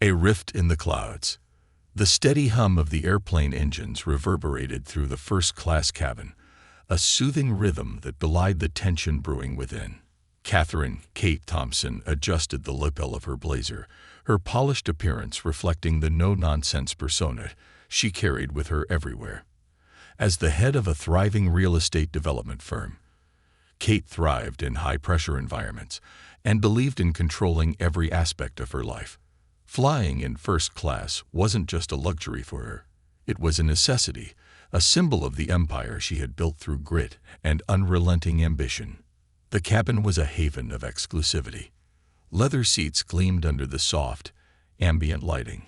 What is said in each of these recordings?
A rift in the clouds. The steady hum of the airplane engines reverberated through the first-class cabin, a soothing rhythm that belied the tension brewing within. Catherine Kate Thompson adjusted the lapel of her blazer, her polished appearance reflecting the no-nonsense persona she carried with her everywhere. As the head of a thriving real estate development firm, Kate thrived in high-pressure environments and believed in controlling every aspect of her life. Flying in first class wasn't just a luxury for her. It was a necessity, a symbol of the empire she had built through grit and unrelenting ambition. The cabin was a haven of exclusivity. Leather seats gleamed under the soft, ambient lighting,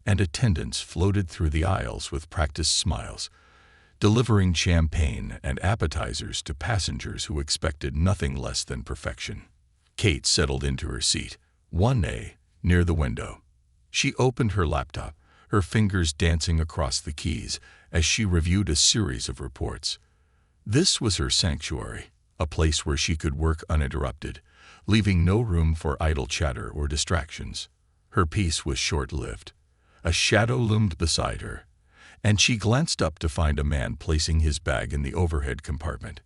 and attendants floated through the aisles with practiced smiles, delivering champagne and appetizers to passengers who expected nothing less than perfection. Kate settled into her seat, 1A, near the window. She opened her laptop, her fingers dancing across the keys as she reviewed a series of reports. This was her sanctuary, a place where she could work uninterrupted, leaving no room for idle chatter or distractions. Her peace was short-lived. A shadow loomed beside her, and she glanced up to find a man placing his bag in the overhead compartment.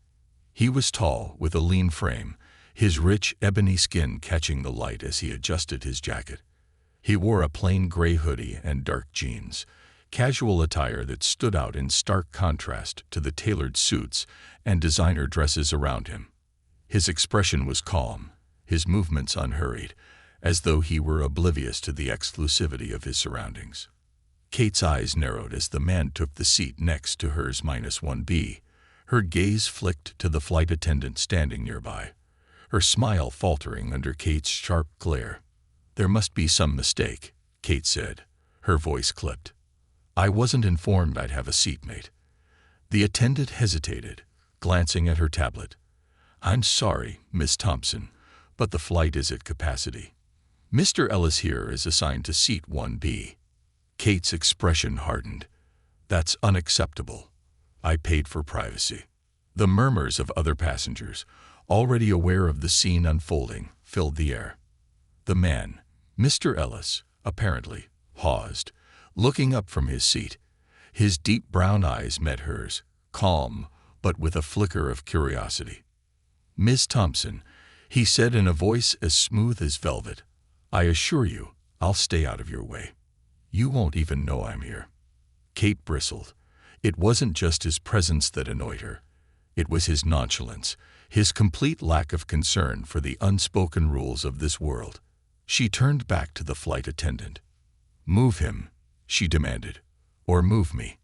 He was tall, with a lean frame, his rich ebony skin catching the light as he adjusted his jacket. He wore a plain gray hoodie and dark jeans, casual attire that stood out in stark contrast to the tailored suits and designer dresses around him. His expression was calm, his movements unhurried, as though he were oblivious to the exclusivity of his surroundings. Kate's eyes narrowed as the man took the seat next to hers -1B. Her gaze flicked to the flight attendant standing nearby, her smile faltering under Kate's sharp glare. "There must be some mistake," Kate said, her voice clipped. "I wasn't informed I'd have a seatmate." The attendant hesitated, glancing at her tablet. "I'm sorry, Miss Thompson, but the flight is at capacity. Mr. Ellis here is assigned to seat 1B. Kate's expression hardened. "That's unacceptable. I paid for privacy." The murmurs of other passengers, already aware of the scene unfolding, filled the air. The man, Mr. Ellis, apparently, paused, looking up from his seat. His deep brown eyes met hers, calm, but with a flicker of curiosity. "Miss Thompson," he said in a voice as smooth as velvet, "I assure you, I'll stay out of your way. You won't even know I'm here." Kate bristled. It wasn't just his presence that annoyed her. It was his nonchalance, his complete lack of concern for the unspoken rules of this world. She turned back to the flight attendant. "Move him," she demanded, "or move me."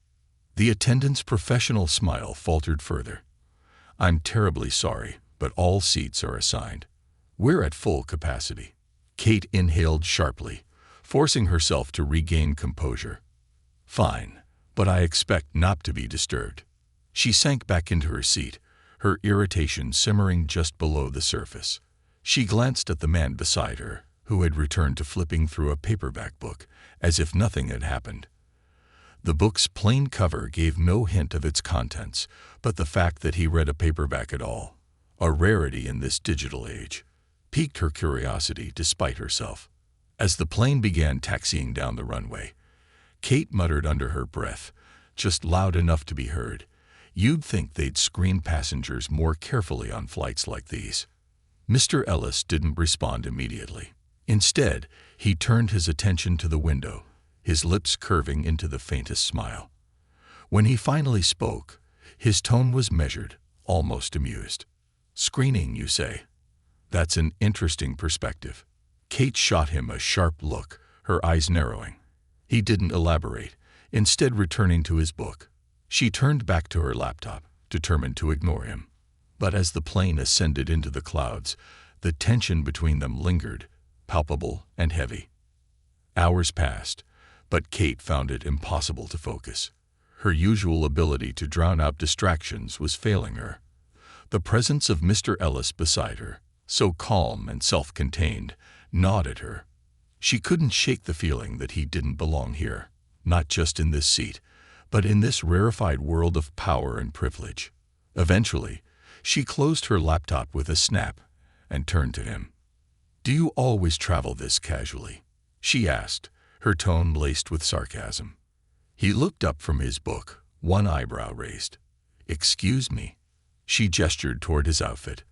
The attendant's professional smile faltered further. "I'm terribly sorry, but all seats are assigned. We're at full capacity." Kate inhaled sharply, forcing herself to regain composure. "Fine, but I expect not to be disturbed." She sank back into her seat, her irritation simmering just below the surface. She glanced at the man beside her, who had returned to flipping through a paperback book, as if nothing had happened. The book's plain cover gave no hint of its contents, but the fact that he read a paperback at all, a rarity in this digital age, piqued her curiosity despite herself. As the plane began taxiing down the runway, Kate muttered under her breath, just loud enough to be heard, "You'd think they'd screen passengers more carefully on flights like these." Mr. Ellis didn't respond immediately. Instead, he turned his attention to the window, his lips curving into the faintest smile. When he finally spoke, his tone was measured, almost amused. "Screening, you say? That's an interesting perspective." Kate shot him a sharp look, her eyes narrowing. He didn't elaborate, instead returning to his book. She turned back to her laptop, determined to ignore him. But as the plane ascended into the clouds, the tension between them lingered, palpable and heavy. Hours passed, but Kate found it impossible to focus. Her usual ability to drown out distractions was failing her. The presence of Mr. Ellis beside her, so calm and self-contained, gnawed at her. She couldn't shake the feeling that he didn't belong here, not just in this seat, but in this rarefied world of power and privilege. Eventually, she closed her laptop with a snap and turned to him. "Do you always travel this casually?" she asked, her tone laced with sarcasm. He looked up from his book, one eyebrow raised. "Excuse me." She gestured toward his outfit.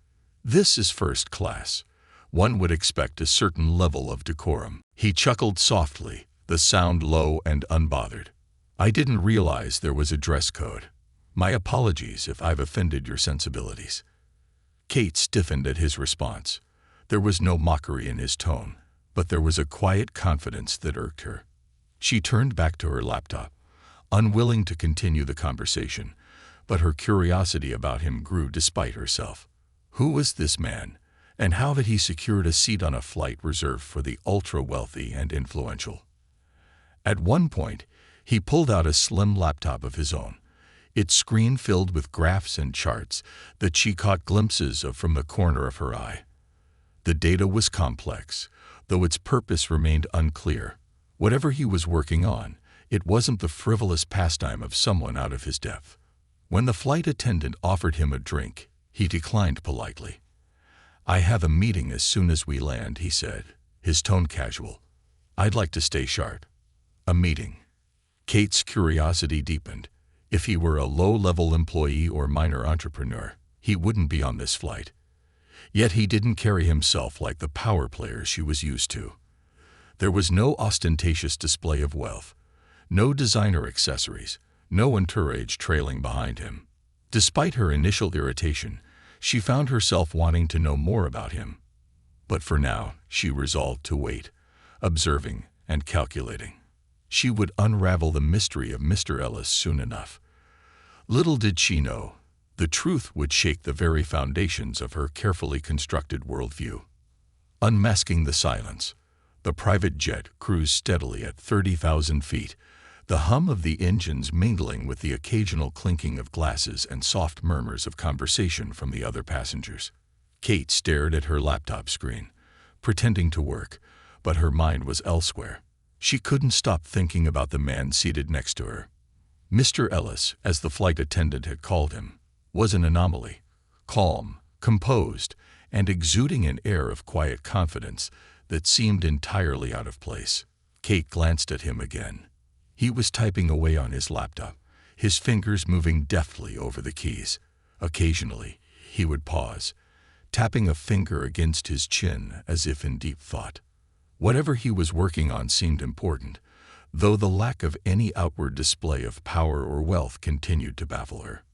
"This is first class. One would expect a certain level of decorum." He chuckled softly, the sound low and unbothered. "I didn't realize there was a dress code. My apologies if I've offended your sensibilities." Kate stiffened at his response. There was no mockery in his tone, but there was a quiet confidence that irked her. She turned back to her laptop, unwilling to continue the conversation, but her curiosity about him grew despite herself. Who was this man, and how had he secured a seat on a flight reserved for the ultra-wealthy and influential? At one point, he pulled out a slim laptop of his own, its screen filled with graphs and charts that she caught glimpses of from the corner of her eye. The data was complex, though its purpose remained unclear. Whatever he was working on, it wasn't the frivolous pastime of someone out of his depth. When the flight attendant offered him a drink, he declined politely. "I have a meeting as soon as we land," he said, his tone casual. "I'd like to stay sharp." A meeting. Kate's curiosity deepened. If he were a low-level employee or minor entrepreneur, he wouldn't be on this flight. Yet he didn't carry himself like the power player she was used to. There was no ostentatious display of wealth, no designer accessories, no entourage trailing behind him. Despite her initial irritation, she found herself wanting to know more about him. But for now, she resolved to wait, observing and calculating. She would unravel the mystery of Mr. Ellis soon enough. Little did she know, the truth would shake the very foundations of her carefully constructed worldview. Unmasking the silence, the private jet cruised steadily at 30,000 feet, the hum of the engines mingling with the occasional clinking of glasses and soft murmurs of conversation from the other passengers. Kate stared at her laptop screen, pretending to work, but her mind was elsewhere. She couldn't stop thinking about the man seated next to her. Mr. Ellis, as the flight attendant had called him, was an anomaly, calm, composed, and exuding an air of quiet confidence that seemed entirely out of place. Kate glanced at him again. He was typing away on his laptop, his fingers moving deftly over the keys. Occasionally, he would pause, tapping a finger against his chin as if in deep thought. Whatever he was working on seemed important, though the lack of any outward display of power or wealth continued to baffle her.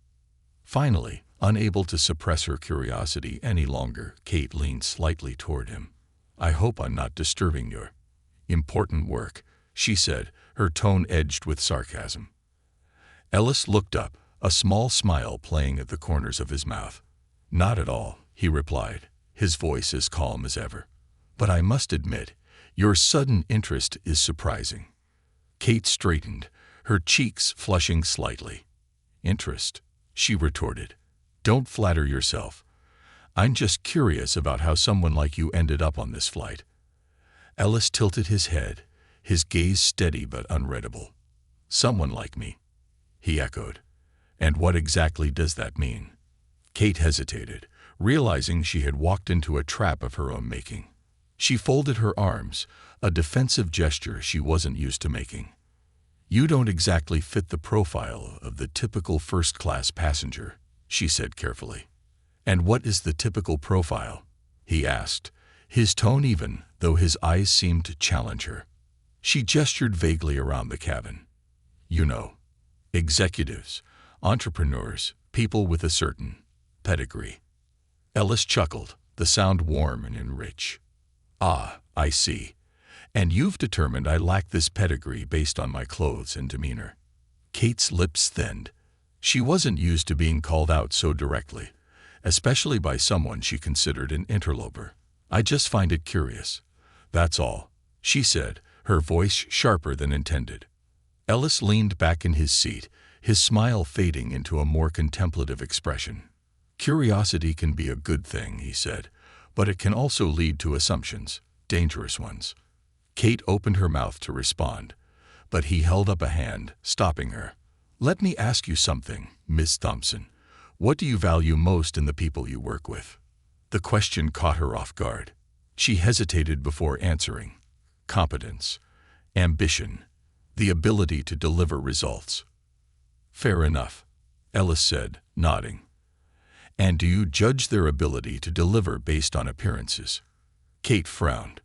Finally, unable to suppress her curiosity any longer, Kate leaned slightly toward him. "I hope I'm not disturbing your important work," she said, her tone edged with sarcasm. Ellis looked up, a small smile playing at the corners of his mouth. "Not at all," he replied, his voice as calm as ever. "But I must admit, your sudden interest is surprising." Kate straightened, her cheeks flushing slightly. "Interest?" she retorted. "Don't flatter yourself. I'm just curious about how someone like you ended up on this flight." Ellis tilted his head, his gaze steady but unreadable. "Someone like me," he echoed. "And what exactly does that mean?" Kate hesitated, realizing she had walked into a trap of her own making. She folded her arms, a defensive gesture she wasn't used to making. "You don't exactly fit the profile of the typical first-class passenger," she said carefully. "And what is the typical profile?" he asked, his tone even, though his eyes seemed to challenge her. She gestured vaguely around the cabin. "You know, executives, entrepreneurs, people with a certain pedigree." Ellis chuckled, the sound warm and rich. "Ah, I see. And you've determined I lack this pedigree based on my clothes and demeanor." Kate's lips thinned. She wasn't used to being called out so directly, especially by someone she considered an interloper. "I just find it curious. That's all," she said, her voice sharper than intended. Ellis leaned back in his seat, his smile fading into a more contemplative expression. "Curiosity can be a good thing," he said, "but it can also lead to assumptions, dangerous ones." Kate opened her mouth to respond, but he held up a hand, stopping her. "Let me ask you something, Miss Thompson. What do you value most in the people you work with?" The question caught her off guard. She hesitated before answering. "Competence. Ambition, the ability to deliver results. Fair enough, Ellis said, nodding. And do you judge their ability to deliver based on appearances? Kate frowned.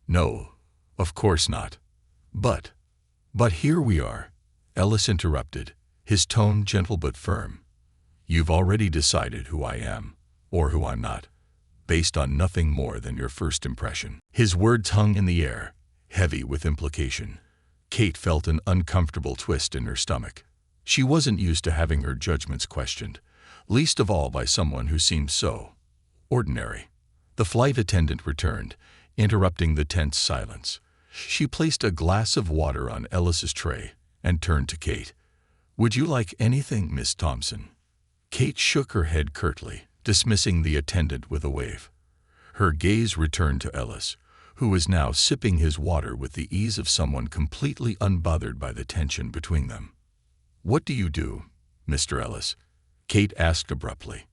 No, of course not. But here we are, Ellis interrupted, his tone gentle but firm. You've already decided who I am, or who I'm not, based on nothing more than your first impression. His words hung in the air, heavy with implication. Kate felt an uncomfortable twist in her stomach. She wasn't used to having her judgments questioned, least of all by someone who seemed so ordinary. The flight attendant returned, interrupting the tense silence. She placed a glass of water on Ellis's tray and turned to Kate. Would you like anything, Miss Thompson? Kate shook her head curtly, dismissing the attendant with a wave. Her gaze returned to Ellis, who was now sipping his water with the ease of someone completely unbothered by the tension between them. What do you do, Mr. Ellis? Kate asked abruptly.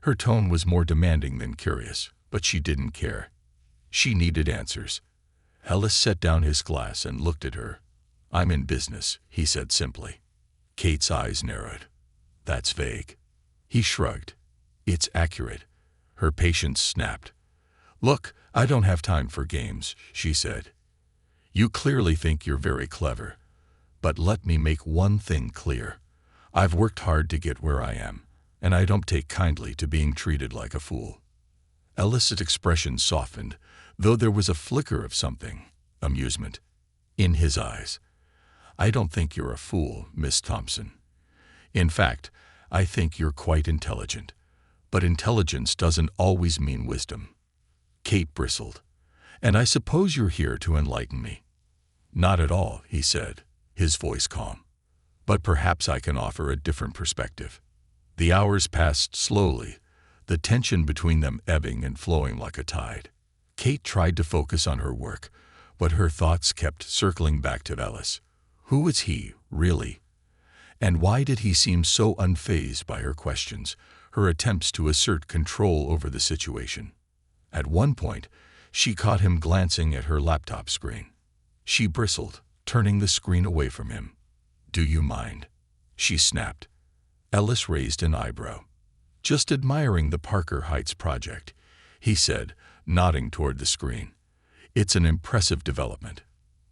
Her tone was more demanding than curious, but she didn't care. She needed answers. Ellis set down his glass and looked at her. I'm in business, he said simply. Kate's eyes narrowed. That's vague. He shrugged. It's accurate. Her patience snapped. Look, I don't have time for games, she said. You clearly think you're very clever. But let me make one thing clear. I've worked hard to get where I am, and I don't take kindly to being treated like a fool. Ellis's expression softened, though there was a flicker of something, amusement, in his eyes. I don't think you're a fool, Miss Thompson. In fact, I think you're quite intelligent. But intelligence doesn't always mean wisdom. Kate bristled. And I suppose you're here to enlighten me. Not at all, he said, his voice calm. But perhaps I can offer a different perspective. The hours passed slowly, the tension between them ebbing and flowing like a tide. Kate tried to focus on her work, but her thoughts kept circling back to Ellis. Who was he, really? And why did he seem so unfazed by her questions, her attempts to assert control over the situation? At one point, she caught him glancing at her laptop screen. She bristled, turning the screen away from him. Do you mind? She snapped. Ellis raised an eyebrow. Just admiring the Parker Heights project, he said, nodding toward the screen. It's an impressive development.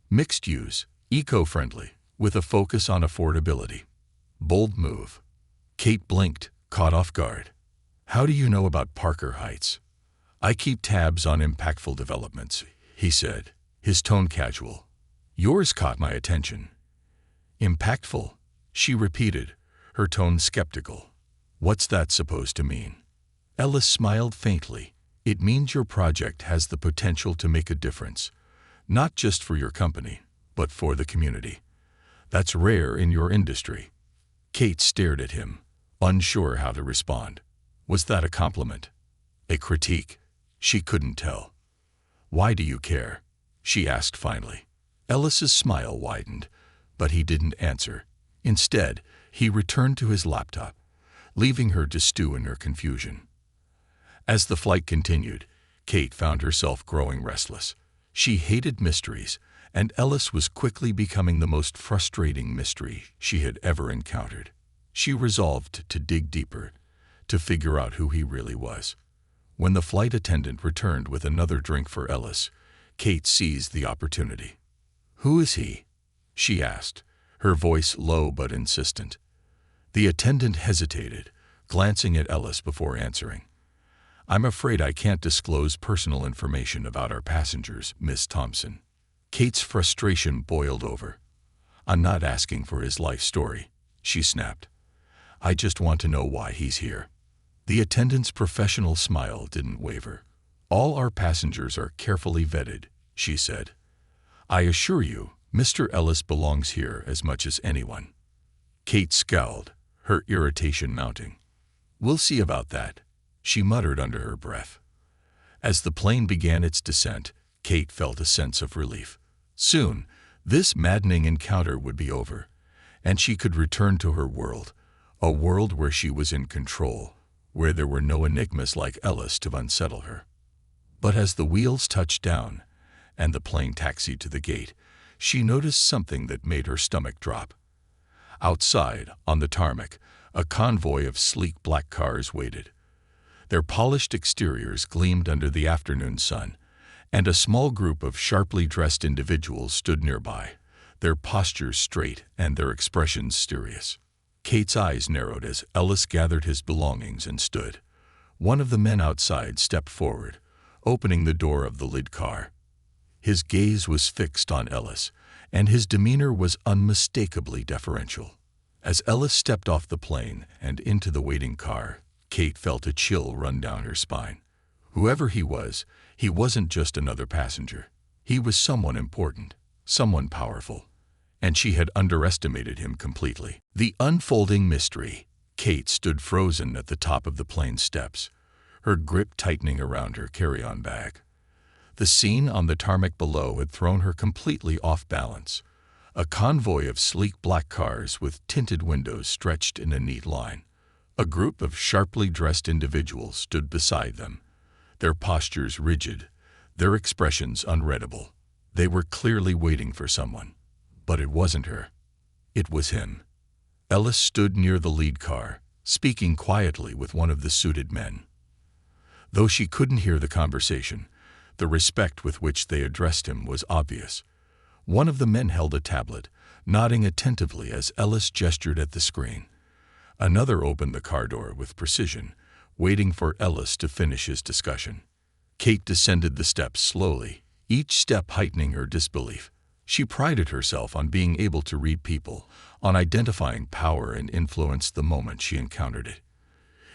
Mixed use, eco-friendly, with a focus on affordability. Bold move. Kate blinked, caught off guard. How do you know about Parker Heights? I keep tabs on impactful developments, he said, his tone casual. Yours caught my attention. Impactful, she repeated, her tone skeptical. What's that supposed to mean? Ellis smiled faintly. It means your project has the potential to make a difference, not just for your company, but for the community. That's rare in your industry. Kate stared at him, unsure how to respond. Was that a compliment? A critique? She couldn't tell. Why do you care? She asked finally. Ellis's smile widened, but he didn't answer. Instead, he returned to his laptop, leaving her to stew in her confusion. As the flight continued, Kate found herself growing restless. She hated mysteries, and Ellis was quickly becoming the most frustrating mystery she had ever encountered. She resolved to dig deeper, to figure out who he really was. When the flight attendant returned with another drink for Ellis, Kate seized the opportunity. Who is he? She asked, her voice low but insistent. The attendant hesitated, glancing at Ellis before answering. I'm afraid I can't disclose personal information about our passengers, Miss Thompson. Kate's frustration boiled over. I'm not asking for his life story, she snapped. I just want to know why he's here. The attendant's professional smile didn't waver. All our passengers are carefully vetted, she said. I assure you, Mr. Ellis belongs here as much as anyone. Kate scowled, her irritation mounting. We'll see about that, she muttered under her breath. As the plane began its descent, Kate felt a sense of relief. Soon, this maddening encounter would be over, and she could return to her world, a world where she was in control, where there were no enigmas like Ellis to unsettle her. But as the wheels touched down, and the plane taxied to the gate, she noticed something that made her stomach drop. Outside, on the tarmac, a convoy of sleek black cars waited. Their polished exteriors gleamed under the afternoon sun, and a small group of sharply dressed individuals stood nearby, their postures straight and their expressions serious. Kate's eyes narrowed as Ellis gathered his belongings and stood. One of the men outside stepped forward, opening the door of the lid car. His gaze was fixed on Ellis, and his demeanor was unmistakably deferential. As Ellis stepped off the plane and into the waiting car, Kate felt a chill run down her spine. Whoever he wasn't just another passenger. He was someone important, someone powerful, and she had underestimated him completely. The unfolding mystery. Kate stood frozen at the top of the plane's steps, her grip tightening around her carry-on bag. The scene on the tarmac below had thrown her completely off balance. A convoy of sleek black cars with tinted windows stretched in a neat line. A group of sharply dressed individuals stood beside them, their postures rigid, their expressions unreadable. They were clearly waiting for someone. But it wasn't her. It was him. Ellis stood near the lead car, speaking quietly with one of the suited men. Though she couldn't hear the conversation, the respect with which they addressed him was obvious. One of the men held a tablet, nodding attentively as Ellis gestured at the screen. Another opened the car door with precision, waiting for Ellis to finish his discussion. Kate descended the steps slowly, each step heightening her disbelief. She prided herself on being able to read people, on identifying power and influence the moment she encountered it.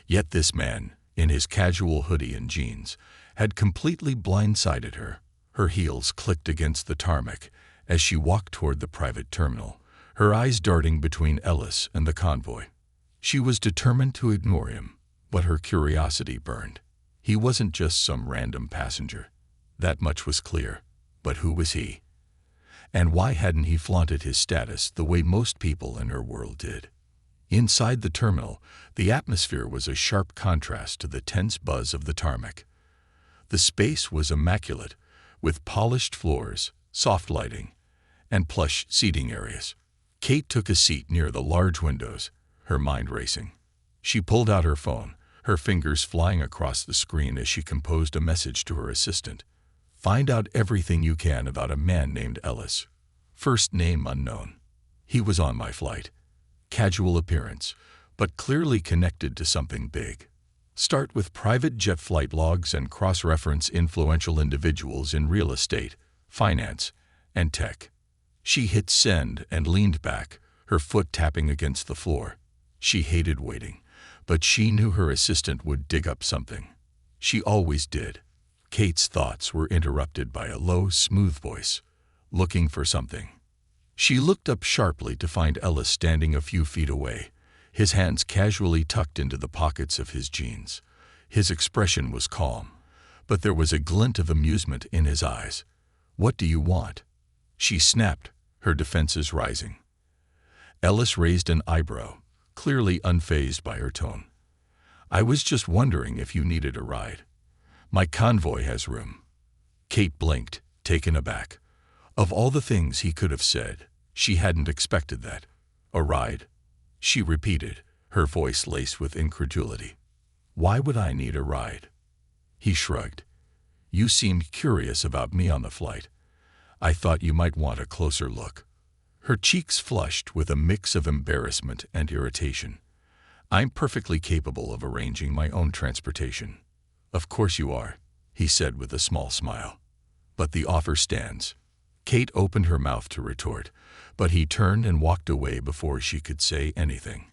Yet this man, in his casual hoodie and jeans, had completely blindsided her. Her heels clicked against the tarmac as she walked toward the private terminal, her eyes darting between Ellis and the convoy. She was determined to ignore him, but her curiosity burned. He wasn't just some random passenger. That much was clear. But who was he? And why hadn't he flaunted his status the way most people in her world did? Inside the terminal, the atmosphere was a sharp contrast to the tense buzz of the tarmac. The space was immaculate, with polished floors, soft lighting, and plush seating areas. Kate took a seat near the large windows, her mind racing. She pulled out her phone, her fingers flying across the screen as she composed a message to her assistant. Find out everything you can about a man named Ellis. First name unknown. He was on my flight. Casual appearance, but clearly connected to something big. Start with private jet flight logs and cross-reference influential individuals in real estate, finance, and tech. She hit send and leaned back, her foot tapping against the floor. She hated waiting, but she knew her assistant would dig up something. She always did. Kate's thoughts were interrupted by a low, smooth voice, looking for something. She looked up sharply to find Ellis standing a few feet away, his hands casually tucked into the pockets of his jeans. His expression was calm, but there was a glint of amusement in his eyes. What do you want? She snapped, her defenses rising. Ellis raised an eyebrow, clearly unfazed by her tone. I was just wondering if you needed a ride. My convoy has room. Kate blinked, taken aback. Of all the things he could have said, she hadn't expected that. A ride? She repeated, her voice laced with incredulity. Why would I need a ride? He shrugged. You seemed curious about me on the flight. I thought you might want a closer look. Her cheeks flushed with a mix of embarrassment and irritation. I'm perfectly capable of arranging my own transportation. Of course you are, he said with a small smile. But the offer stands. Kate opened her mouth to retort, but he turned and walked away before she could say anything.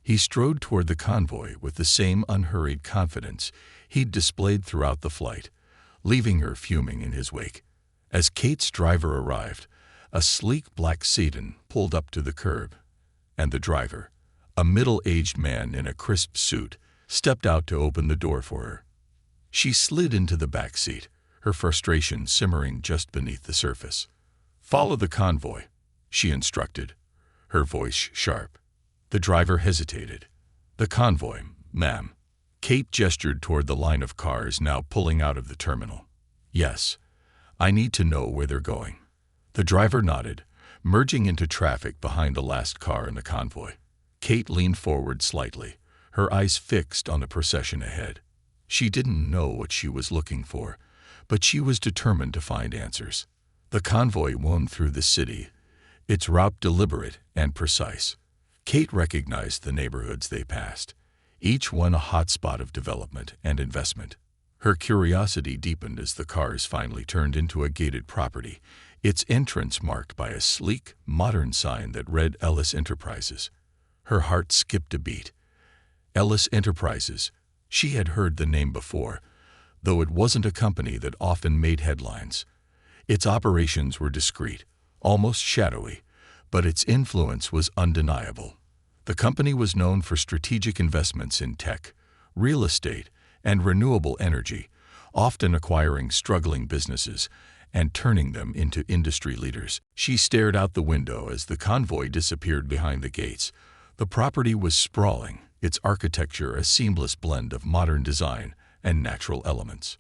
He strode toward the convoy with the same unhurried confidence he'd displayed throughout the flight, leaving her fuming in his wake. As Kate's driver arrived, a sleek black sedan pulled up to the curb, and the driver, a middle-aged man in a crisp suit, stepped out to open the door for her. She slid into the back seat, her frustration simmering just beneath the surface. Follow the convoy, she instructed, her voice sharp. The driver hesitated. The convoy, ma'am. Kate gestured toward the line of cars now pulling out of the terminal. Yes, I need to know where they're going. The driver nodded, merging into traffic behind the last car in the convoy. Kate leaned forward slightly, her eyes fixed on the procession ahead. She didn't know what she was looking for, but she was determined to find answers. The convoy wound through the city, its route deliberate and precise. Kate recognized the neighborhoods they passed, each one a hotspot of development and investment. Her curiosity deepened as the cars finally turned into a gated property, its entrance marked by a sleek, modern sign that read Ellis Enterprises. Her heart skipped a beat. Ellis Enterprises. She had heard the name before, though it wasn't a company that often made headlines. Its operations were discreet, almost shadowy, but its influence was undeniable. The company was known for strategic investments in tech, real estate, and renewable energy, often acquiring struggling businesses and turning them into industry leaders. She stared out the window as the convoy disappeared behind the gates. The property was sprawling, its architecture a seamless blend of modern design and natural elements.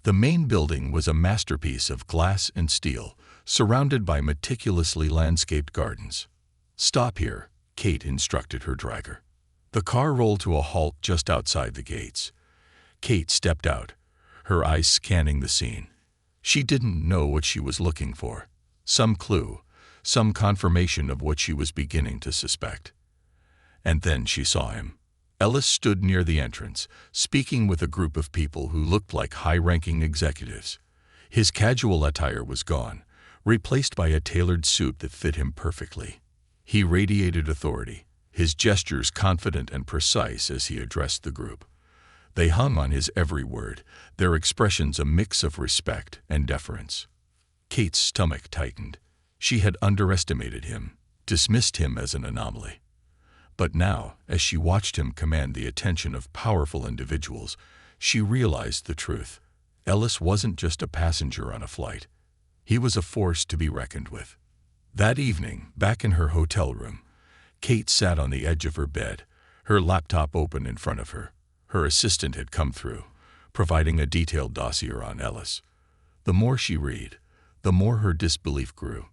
The main building was a masterpiece of glass and steel, surrounded by meticulously landscaped gardens. "Stop here," Kate instructed her driver. The car rolled to a halt just outside the gates. Kate stepped out, her eyes scanning the scene. She didn't know what she was looking for. Some clue, some confirmation of what she was beginning to suspect. And then she saw him. Ellis stood near the entrance, speaking with a group of people who looked like high-ranking executives. His casual attire was gone, replaced by a tailored suit that fit him perfectly. He radiated authority, his gestures confident and precise as he addressed the group. They hung on his every word, their expressions a mix of respect and deference. Kate's stomach tightened. She had underestimated him, dismissed him as an anomaly. But now, as she watched him command the attention of powerful individuals, she realized the truth. Ellis wasn't just a passenger on a flight. He was a force to be reckoned with. That evening, back in her hotel room, Kate sat on the edge of her bed, her laptop open in front of her. Her assistant had come through, providing a detailed dossier on Ellis. The more she read, the more her disbelief grew.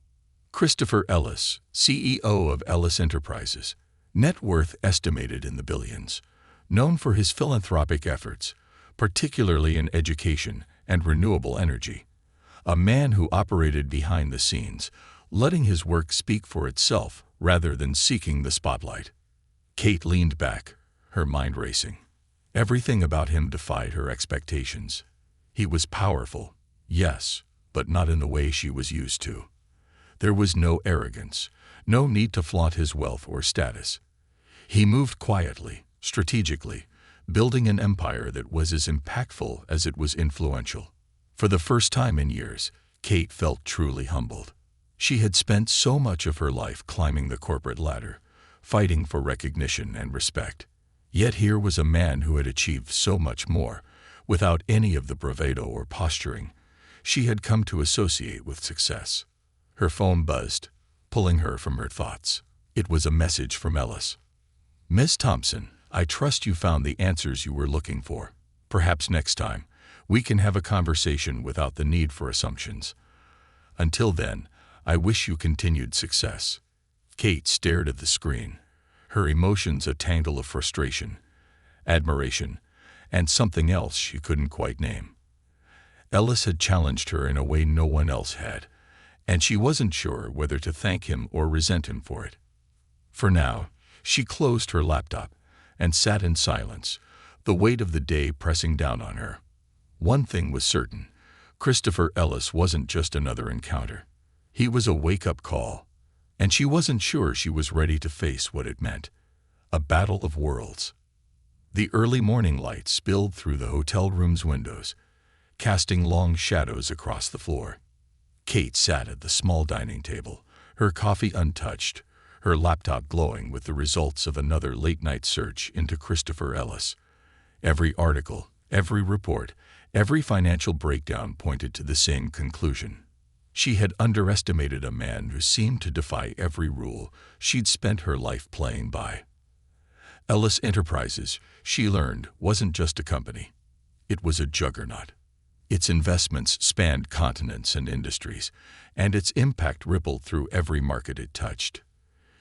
Christopher Ellis, CEO of Ellis Enterprises, net worth estimated in the billions, known for his philanthropic efforts, particularly in education and renewable energy. A man who operated behind the scenes, letting his work speak for itself rather than seeking the spotlight. Kate leaned back, her mind racing. Everything about him defied her expectations. He was powerful, yes, but not in the way she was used to. There was no arrogance, no need to flaunt his wealth or status. He moved quietly, strategically, building an empire that was as impactful as it was influential. For the first time in years, Kate felt truly humbled. She had spent so much of her life climbing the corporate ladder, fighting for recognition and respect. Yet here was a man who had achieved so much more, without any of the bravado or posturing she had come to associate with success. Her phone buzzed, pulling her from her thoughts. It was a message from Ellis. "Miss Thompson, I trust you found the answers you were looking for. Perhaps next time, we can have a conversation without the need for assumptions. Until then, I wish you continued success." Kate stared at the screen, her emotions a tangle of frustration, admiration, and something else she couldn't quite name. Ellis had challenged her in a way no one else had, and she wasn't sure whether to thank him or resent him for it. For now, she closed her laptop and sat in silence, the weight of the day pressing down on her. One thing was certain: Christopher Ellis wasn't just another encounter. He was a wake-up call, and she wasn't sure she was ready to face what it meant: a battle of worlds. The early morning light spilled through the hotel room's windows, casting long shadows across the floor. Kate sat at the small dining table, her coffee untouched, her laptop glowing with the results of another late-night search into Christopher Ellis. Every article, every report, every financial breakdown pointed to the same conclusion. She had underestimated a man who seemed to defy every rule she'd spent her life playing by. Ellis Enterprises, she learned, wasn't just a company. It was a juggernaut. Its investments spanned continents and industries, and its impact rippled through every market it touched.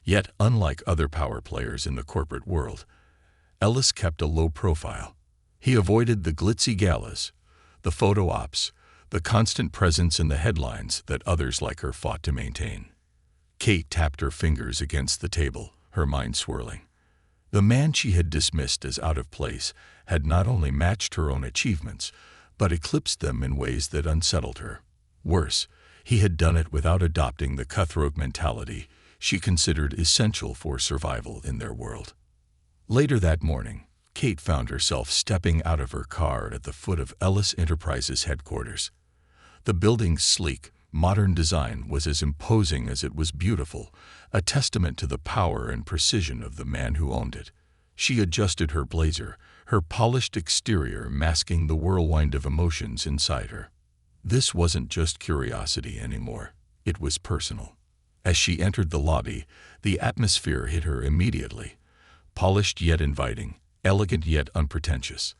Yet, unlike other power players in the corporate world, Ellis kept a low profile. He avoided the glitzy galas, the photo ops, the constant presence in the headlines that others like her fought to maintain. Kate tapped her fingers against the table, her mind swirling. The man she had dismissed as out of place had not only matched her own achievements, but eclipsed them in ways that unsettled her. Worse, he had done it without adopting the cutthroat mentality she considered essential for survival in their world. Later that morning, Kate found herself stepping out of her car at the foot of Ellis Enterprises headquarters. The building's sleek, modern design was as imposing as it was beautiful, a testament to the power and precision of the man who owned it. She adjusted her blazer, her polished exterior masking the whirlwind of emotions inside her. This wasn't just curiosity anymore. It was personal. As she entered the lobby, the atmosphere hit her immediately. Polished yet inviting, elegant yet unpretentious.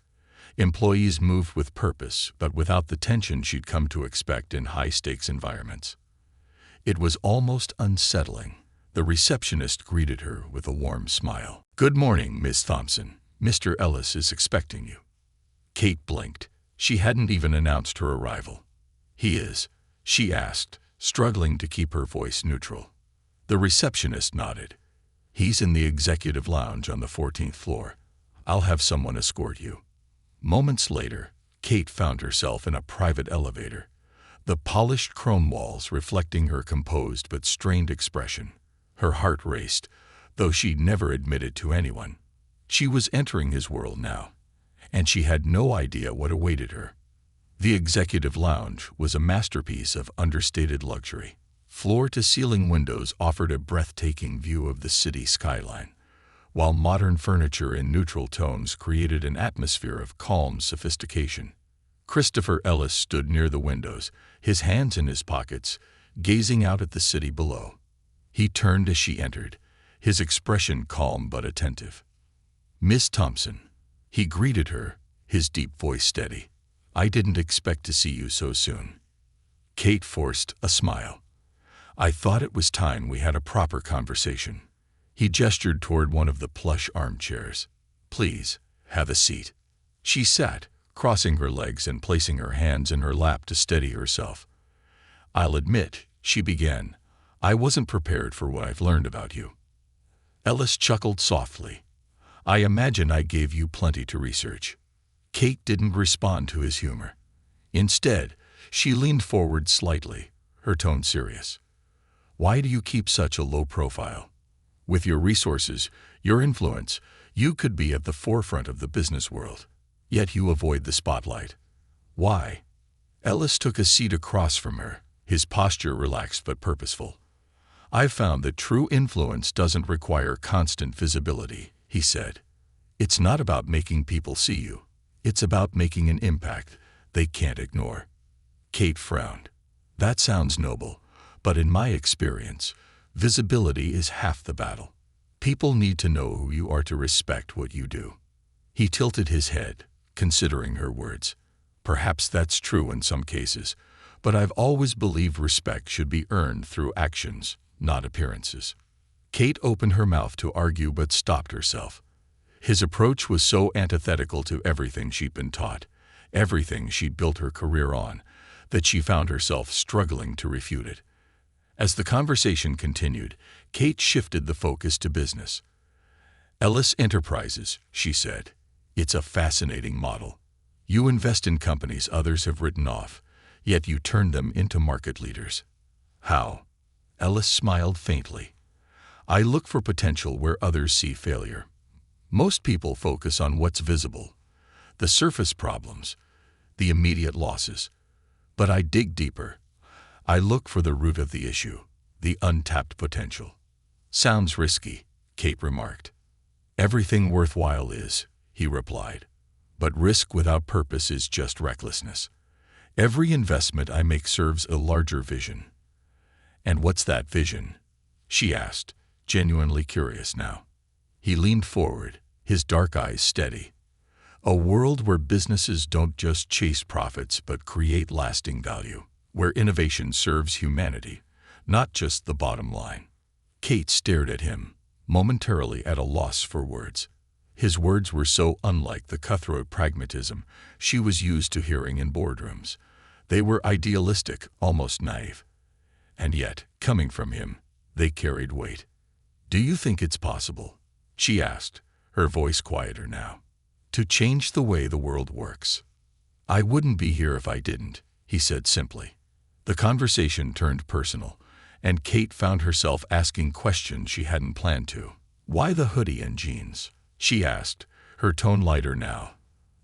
Employees moved with purpose, but without the tension she'd come to expect in high-stakes environments. It was almost unsettling. The receptionist greeted her with a warm smile. "Good morning, Miss Thompson. Mr. Ellis is expecting you." Kate blinked. She hadn't even announced her arrival. "He is?" she asked, struggling to keep her voice neutral. The receptionist nodded. "He's in the executive lounge on the 14th floor. I'll have someone escort you." Moments later, Kate found herself in a private elevator, the polished chrome walls reflecting her composed but strained expression. Her heart raced, though she'd never admitted to anyone. She was entering his world now, and she had no idea what awaited her. The executive lounge was a masterpiece of understated luxury. Floor-to-ceiling windows offered a breathtaking view of the city skyline, while modern furniture in neutral tones created an atmosphere of calm sophistication. Christopher Ellis stood near the windows, his hands in his pockets, gazing out at the city below. He turned as she entered, his expression calm but attentive. "Miss Thompson," he greeted her, his deep voice steady. "I didn't expect to see you so soon." Kate forced a smile. "I thought it was time we had a proper conversation." He gestured toward one of the plush armchairs. "Please, have a seat." She sat, crossing her legs and placing her hands in her lap to steady herself. "I'll admit," she began, "I wasn't prepared for what I've learned about you." Ellis chuckled softly. "I imagine I gave you plenty to research." Kate didn't respond to his humor. Instead, she leaned forward slightly, her tone serious. "Why do you keep such a low profile? With your resources, your influence, you could be at the forefront of the business world. Yet you avoid the spotlight. Why?" Ellis took a seat across from her, his posture relaxed but purposeful. "I've found that true influence doesn't require constant visibility," he said. "It's not about making people see you. It's about making an impact they can't ignore." Kate frowned. "That sounds noble, but in my experience, visibility is half the battle. People need to know who you are to respect what you do." He tilted his head, considering her words. "Perhaps that's true in some cases, but I've always believed respect should be earned through actions, not appearances." Kate opened her mouth to argue but stopped herself. His approach was so antithetical to everything she'd been taught, everything she'd built her career on, that she found herself struggling to refute it. As the conversation continued, Kate shifted the focus to business. "Ellis Enterprises," she said. "It's a fascinating model. You invest in companies others have written off, yet you turn them into market leaders. How?" Ellis smiled faintly. "I look for potential where others see failure. Most people focus on what's visible, the surface problems, the immediate losses. But I dig deeper. I look for the root of the issue, the untapped potential." "Sounds risky," Kate remarked. "Everything worthwhile is," he replied. "But risk without purpose is just recklessness. Every investment I make serves a larger vision." "And what's that vision?" she asked, genuinely curious now. He leaned forward, his dark eyes steady. A world where businesses don't just chase profits but create lasting value, where innovation serves humanity, not just the bottom line. Kate stared at him, momentarily at a loss for words. His words were so unlike the cutthroat pragmatism she was used to hearing in boardrooms. They were idealistic, almost naive. And yet, coming from him, they carried weight. "Do you think it's possible?" she asked, her voice quieter now. "To change the way the world works?" "I wouldn't be here if I didn't," he said simply. The conversation turned personal, and Kate found herself asking questions she hadn't planned to. "Why the hoodie and jeans?" she asked, her tone lighter now,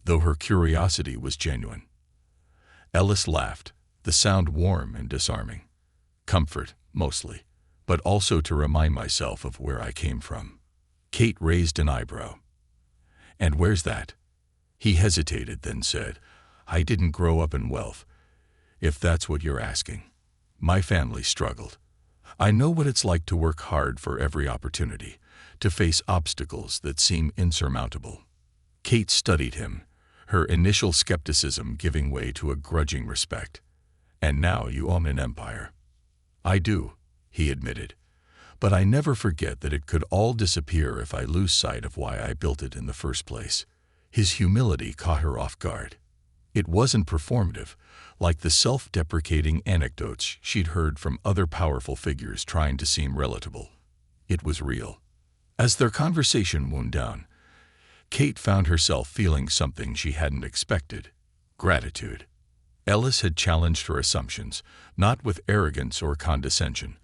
though her curiosity was genuine. Ellis laughed, the sound warm and disarming. "Comfort, mostly, but also to remind myself of where I came from." Kate raised an eyebrow. "And where's that?" He hesitated, then said, "I didn't grow up in wealth, if that's what you're asking. My family struggled. I know what it's like to work hard for every opportunity, to face obstacles that seem insurmountable." Kate studied him, her initial skepticism giving way to a grudging respect. "And now you own an empire." "I do," he admitted, "but I never forget that it could all disappear if I lose sight of why I built it in the first place." His humility caught her off guard. It wasn't performative, like the self-deprecating anecdotes she'd heard from other powerful figures trying to seem relatable. It was real. As their conversation wound down, Kate found herself feeling something she hadn't expected: gratitude. Ellis had challenged her assumptions, not with arrogance or condescension,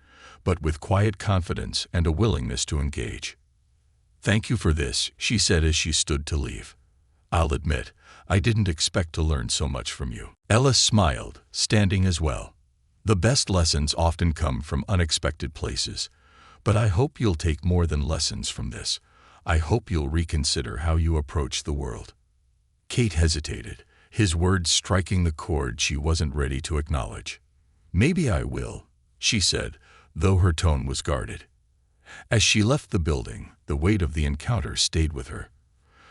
but with quiet confidence and a willingness to engage. "Thank you for this," she said as she stood to leave. "I'll admit, I didn't expect to learn so much from you." Ellis smiled, standing as well. "The best lessons often come from unexpected places, but I hope you'll take more than lessons from this. I hope you'll reconsider how you approach the world." Kate hesitated, his words striking the chord she wasn't ready to acknowledge. "Maybe I will," she said, though her tone was guarded. As she left the building, the weight of the encounter stayed with her.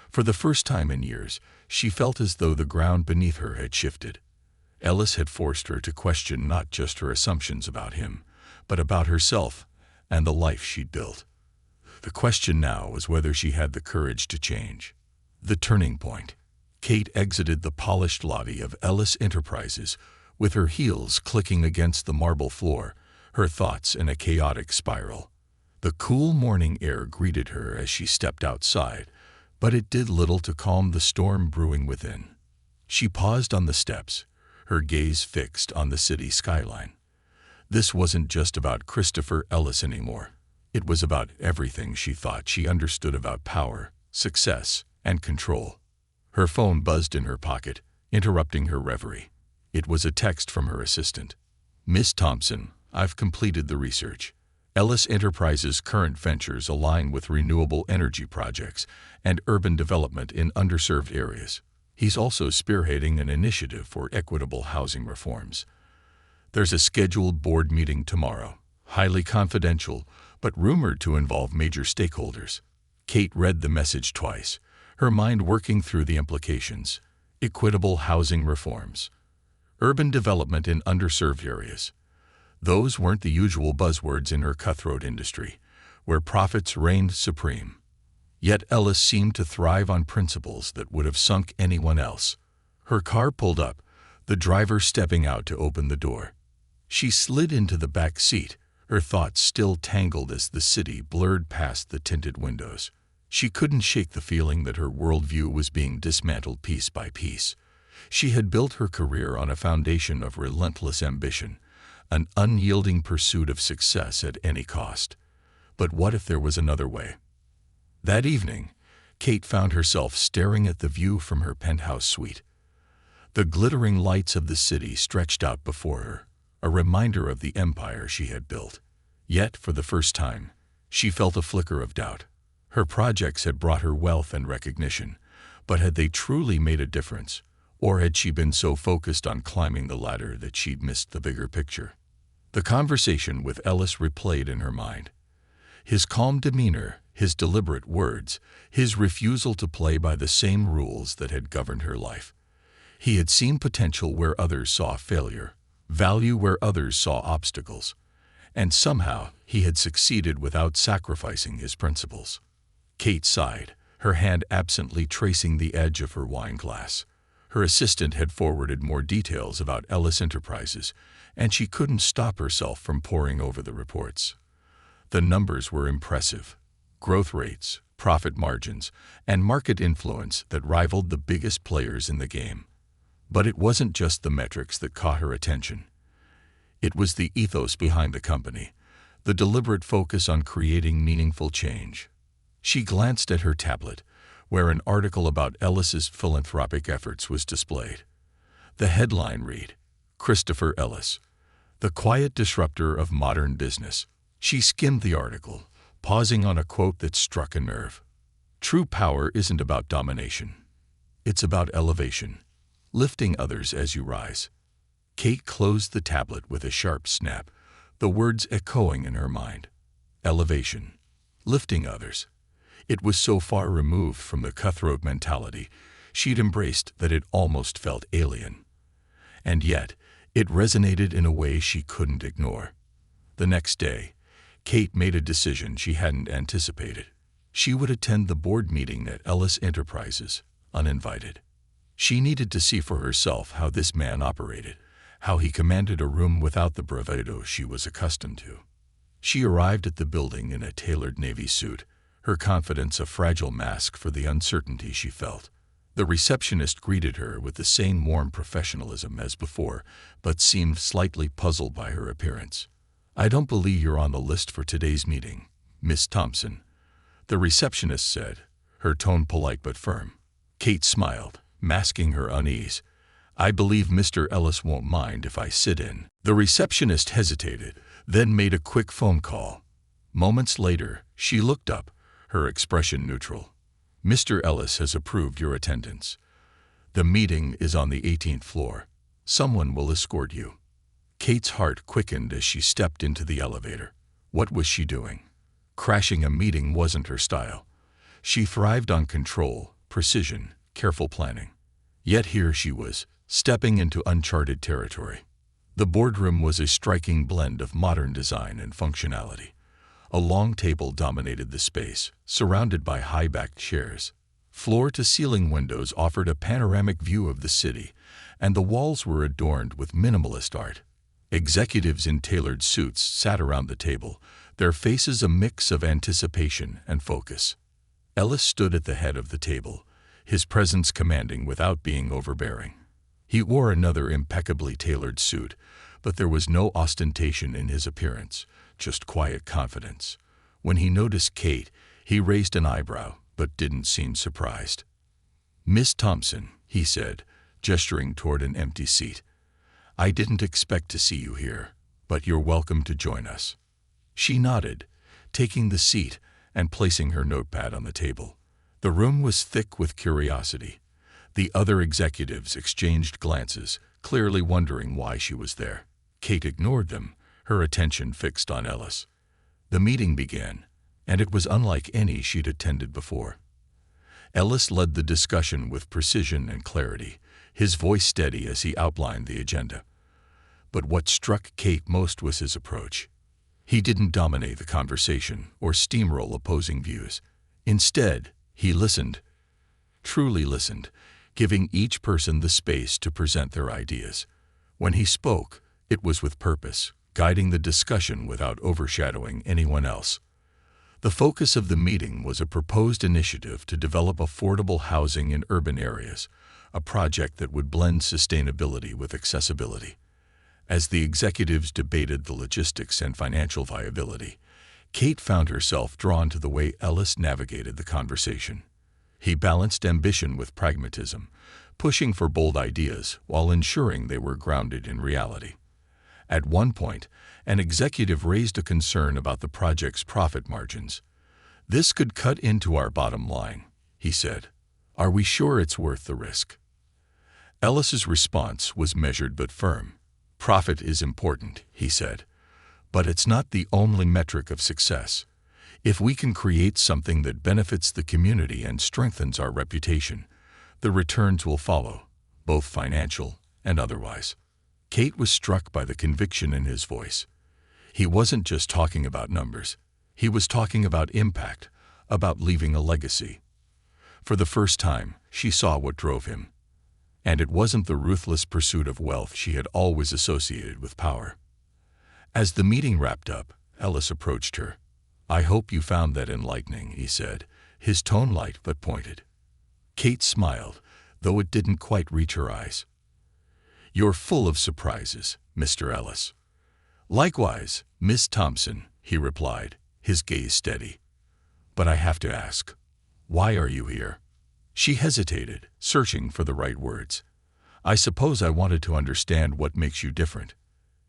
For the first time in years, she felt as though the ground beneath her had shifted. Ellis had forced her to question not just her assumptions about him, but about herself and the life she'd built. The question now was whether she had the courage to change. The turning point. Kate exited the polished lobby of Ellis Enterprises, with her heels clicking against the marble floor, her thoughts in a chaotic spiral. The cool morning air greeted her as she stepped outside, but it did little to calm the storm brewing within. She paused on the steps, her gaze fixed on the city skyline. This wasn't just about Christopher Ellis anymore. It was about everything she thought she understood about power, success, and control. Her phone buzzed in her pocket, interrupting her reverie. It was a text from her assistant. "Miss Thompson, I've completed the research. Ellis Enterprises' current ventures align with renewable energy projects and urban development in underserved areas. He's also spearheading an initiative for equitable housing reforms. There's a scheduled board meeting tomorrow, highly confidential, but rumored to involve major stakeholders." Kate read the message twice, her mind working through the implications. Equitable housing reforms. Urban development in underserved areas. Those weren't the usual buzzwords in her cutthroat industry, where profits reigned supreme. Yet Ellis seemed to thrive on principles that would have sunk anyone else. Her car pulled up, the driver stepping out to open the door. She slid into the back seat, her thoughts still tangled as the city blurred past the tinted windows. She couldn't shake the feeling that her worldview was being dismantled piece by piece. She had built her career on a foundation of relentless ambition, an unyielding pursuit of success at any cost. But what if there was another way? That evening, Kate found herself staring at the view from her penthouse suite. The glittering lights of the city stretched out before her, a reminder of the empire she had built. Yet, for the first time, she felt a flicker of doubt. Her projects had brought her wealth and recognition, but had they truly made a difference? Or had she been so focused on climbing the ladder that she'd missed the bigger picture? The conversation with Ellis replayed in her mind. His calm demeanor, his deliberate words, his refusal to play by the same rules that had governed her life. He had seen potential where others saw failure, value where others saw obstacles, and somehow he had succeeded without sacrificing his principles. Kate sighed, her hand absently tracing the edge of her wine glass. Her assistant had forwarded more details about Ellis Enterprises, and she couldn't stop herself from poring over the reports. The numbers were impressive. Growth rates, profit margins, and market influence that rivaled the biggest players in the game. But it wasn't just the metrics that caught her attention. It was the ethos behind the company, the deliberate focus on creating meaningful change. She glanced at her tablet, where an article about Ellis's philanthropic efforts was displayed. The headline read, "Christopher Ellis, the quiet disruptor of modern business." She skimmed the article, pausing on a quote that struck a nerve. True power isn't about domination. It's about elevation, lifting others as you rise. Kate closed the tablet with a sharp snap, the words echoing in her mind. Elevation, lifting others. It was so far removed from the cutthroat mentality she'd embraced that it almost felt alien. And yet, it resonated in a way she couldn't ignore. The next day, Kate made a decision she hadn't anticipated. She would attend the board meeting at Ellis Enterprises, uninvited. She needed to see for herself how this man operated, how he commanded a room without the bravado she was accustomed to. She arrived at the building in a tailored navy suit, her confidence a fragile mask for the uncertainty she felt. The receptionist greeted her with the same warm professionalism as before, but seemed slightly puzzled by her appearance. "I don't believe you're on the list for today's meeting, Miss Thompson," the receptionist said, her tone polite but firm. Kate smiled, masking her unease. "I believe Mr. Ellis won't mind if I sit in." The receptionist hesitated, then made a quick phone call. Moments later, she looked up, her expression neutral. "Mr. Ellis has approved your attendance. The meeting is on the 18th floor. Someone will escort you." Kate's heart quickened as she stepped into the elevator. What was she doing? Crashing a meeting wasn't her style. She thrived on control, precision, careful planning. Yet here she was, stepping into uncharted territory. The boardroom was a striking blend of modern design and functionality. A long table dominated the space, surrounded by high-backed chairs. Floor-to-ceiling windows offered a panoramic view of the city, and the walls were adorned with minimalist art. Executives in tailored suits sat around the table, their faces a mix of anticipation and focus. Ellis stood at the head of the table, his presence commanding without being overbearing. He wore another impeccably tailored suit, but there was no ostentation in his appearance, just quiet confidence. When he noticed Kate, he raised an eyebrow, but didn't seem surprised. "Miss Thompson," he said, gesturing toward an empty seat. "I didn't expect to see you here, but you're welcome to join us." She nodded, taking the seat and placing her notepad on the table. The room was thick with curiosity. The other executives exchanged glances, clearly wondering why she was there. Kate ignored them, her attention fixed on Ellis. The meeting began, and it was unlike any she'd attended before. Ellis led the discussion with precision and clarity, his voice steady as he outlined the agenda. But what struck Kate most was his approach. He didn't dominate the conversation or steamroll opposing views. Instead, he listened, truly listened, giving each person the space to present their ideas. When he spoke, it was with purpose, guiding the discussion without overshadowing anyone else. The focus of the meeting was a proposed initiative to develop affordable housing in urban areas, a project that would blend sustainability with accessibility. As the executives debated the logistics and financial viability, Kate found herself drawn to the way Ellis navigated the conversation. He balanced ambition with pragmatism, pushing for bold ideas while ensuring they were grounded in reality. At one point, an executive raised a concern about the project's profit margins. "This could cut into our bottom line," he said. "Are we sure it's worth the risk?" Ellis's response was measured but firm. "Profit is important," he said, "but it's not the only metric of success. If we can create something that benefits the community and strengthens our reputation, the returns will follow, both financial and otherwise. Kate was struck by the conviction in his voice. He wasn't just talking about numbers. He was talking about impact, about leaving a legacy. For the first time, she saw what drove him. And it wasn't the ruthless pursuit of wealth she had always associated with power. As the meeting wrapped up, Ellis approached her. "I hope you found that enlightening," he said, his tone light but pointed. Kate smiled, though it didn't quite reach her eyes. "You're full of surprises, Mr. Ellis." "Likewise, Miss Thompson," he replied, his gaze steady. "But I have to ask, why are you here?" She hesitated, searching for the right words. "I suppose I wanted to understand what makes you different."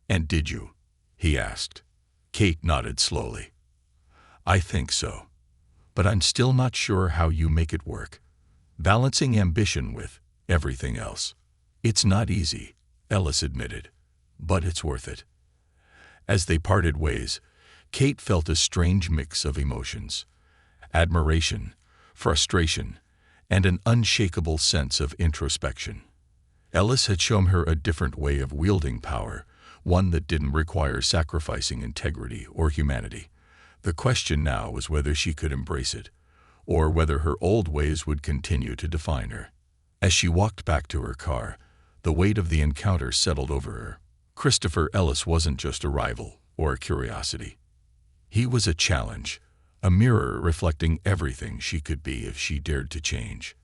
"And did you?" he asked. Kate nodded slowly. "I think so. But I'm still not sure how you make it work. Balancing ambition with everything else. It's not easy," Ellis admitted, "but it's worth it." As they parted ways, Kate felt a strange mix of emotions: admiration, frustration, and an unshakable sense of introspection. Ellis had shown her a different way of wielding power, one that didn't require sacrificing integrity or humanity. The question now was whether she could embrace it, or whether her old ways would continue to define her. As she walked back to her car, the weight of the encounter settled over her. Christopher Ellis wasn't just a rival or a curiosity. He was a challenge, a mirror reflecting everything she could be if she dared to change.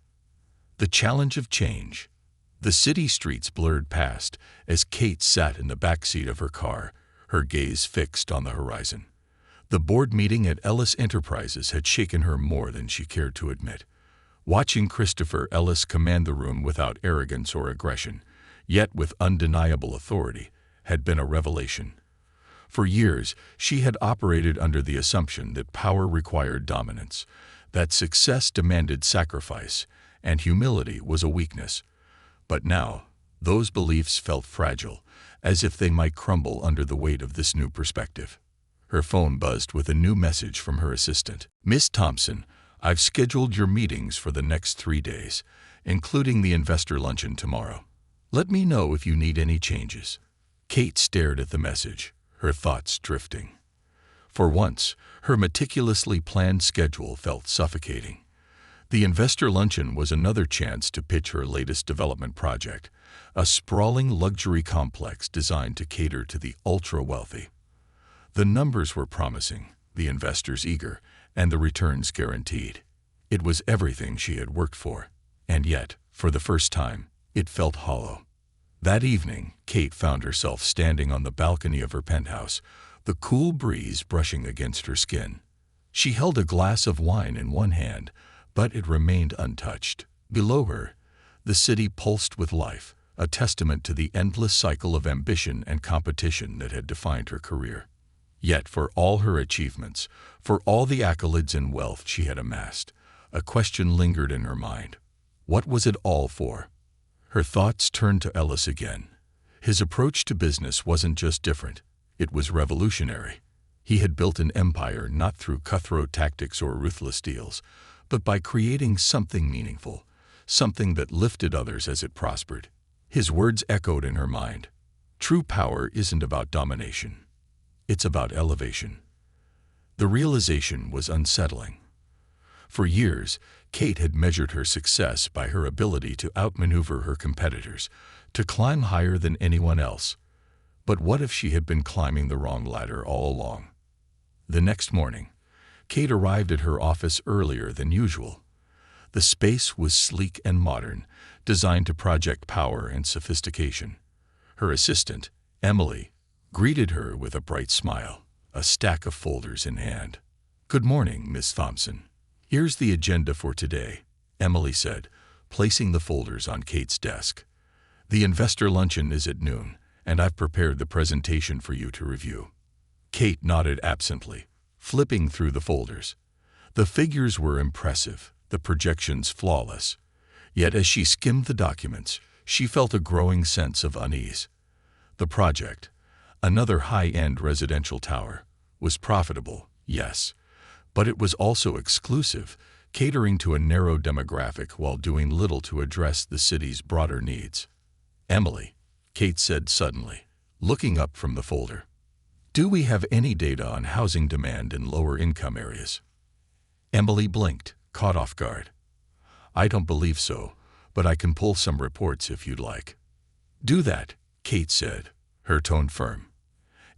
The challenge of change. The city streets blurred past as Kate sat in the back seat of her car, her gaze fixed on the horizon. The board meeting at Ellis Enterprises had shaken her more than she cared to admit. Watching Christopher Ellis command the room without arrogance or aggression, yet with undeniable authority, had been a revelation. For years, she had operated under the assumption that power required dominance, that success demanded sacrifice, and humility was a weakness. But now, those beliefs felt fragile, as if they might crumble under the weight of this new perspective. Her phone buzzed with a new message from her assistant. "Miss Thompson, I've scheduled your meetings for the next 3 days, including the investor luncheon tomorrow. Let me know if you need any changes." Kate stared at the message, her thoughts drifting. For once, her meticulously planned schedule felt suffocating. The investor luncheon was another chance to pitch her latest development project, a sprawling luxury complex designed to cater to the ultra-wealthy. The numbers were promising, the investors eager, and the returns guaranteed. It was everything she had worked for, and yet, for the first time, it felt hollow. That evening, Kate found herself standing on the balcony of her penthouse, the cool breeze brushing against her skin. She held a glass of wine in one hand, but it remained untouched. Below her, the city pulsed with life, a testament to the endless cycle of ambition and competition that had defined her career. Yet for all her achievements, for all the accolades and wealth she had amassed, a question lingered in her mind. What was it all for? Her thoughts turned to Ellis again. His approach to business wasn't just different, it was revolutionary. He had built an empire not through cutthroat tactics or ruthless deals, but by creating something meaningful, something that lifted others as it prospered. His words echoed in her mind. True power isn't about domination. It's about elevation. The realization was unsettling. For years, Kate had measured her success by her ability to outmaneuver her competitors, to climb higher than anyone else. But what if she had been climbing the wrong ladder all along? The next morning, Kate arrived at her office earlier than usual. The space was sleek and modern, designed to project power and sophistication. Her assistant, Emily, greeted her with a bright smile, a stack of folders in hand. "Good morning, Miss Thompson. Here's the agenda for today," Emily said, placing the folders on Kate's desk. "The investor luncheon is at noon, and I've prepared the presentation for you to review." Kate nodded absently, flipping through the folders. The figures were impressive, the projections flawless. Yet as she skimmed the documents, she felt a growing sense of unease. The project, another high-end residential tower, was profitable, yes, But it was also exclusive, catering to a narrow demographic while doing little to address the city's broader needs. "Emily," Kate said suddenly, looking up from the folder, "do we have any data on housing demand in lower-income areas?" Emily blinked, caught off guard. "I don't believe so, but I can pull some reports if you'd like." "Do that," Kate said, her tone firm.